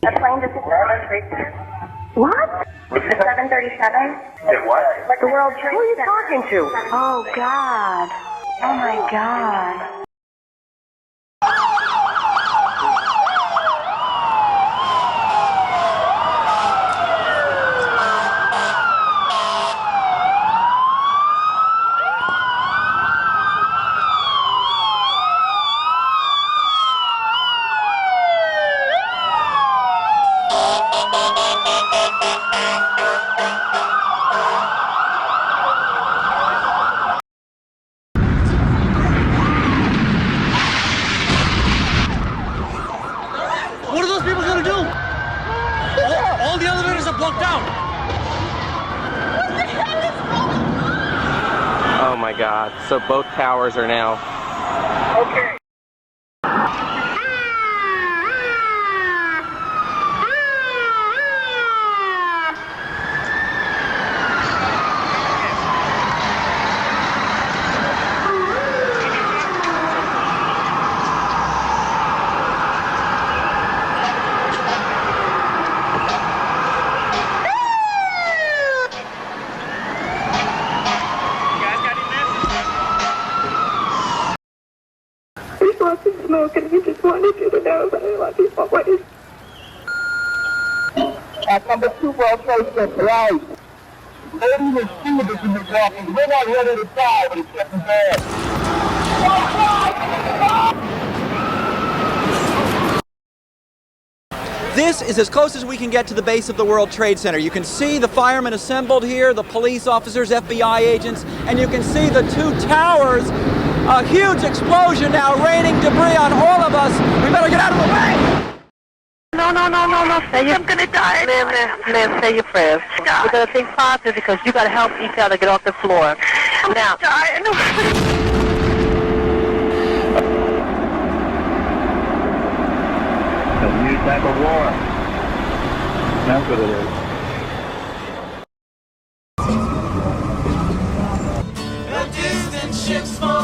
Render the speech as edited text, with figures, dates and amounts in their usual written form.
A plane just hit the World Trade Center. What? The 737? What? The World Trade Center. Who are you talking to? Oh, God. Oh, my God. What are those people gonna do? All the elevators are blocked out. Oh my God. So both towers are now. Okay. Because we just wanted you to know that we love you always. At number 2 World Trade Center, right? Ladies and students in the office, we're not ready to die, but it's getting bad. This is as close as we can get to the base of the World Trade Center. You can see the firemen assembled here, the police officers, FBI agents, and you can see the two towers. A huge explosion now raining debris on all of us. We better get out of the way! No. I'm gonna die. Liv, say your prayers. We're gonna think positive because you gotta help each other get off the floor. I'm dying. A new type of war. That's what it is. The distant ships fall.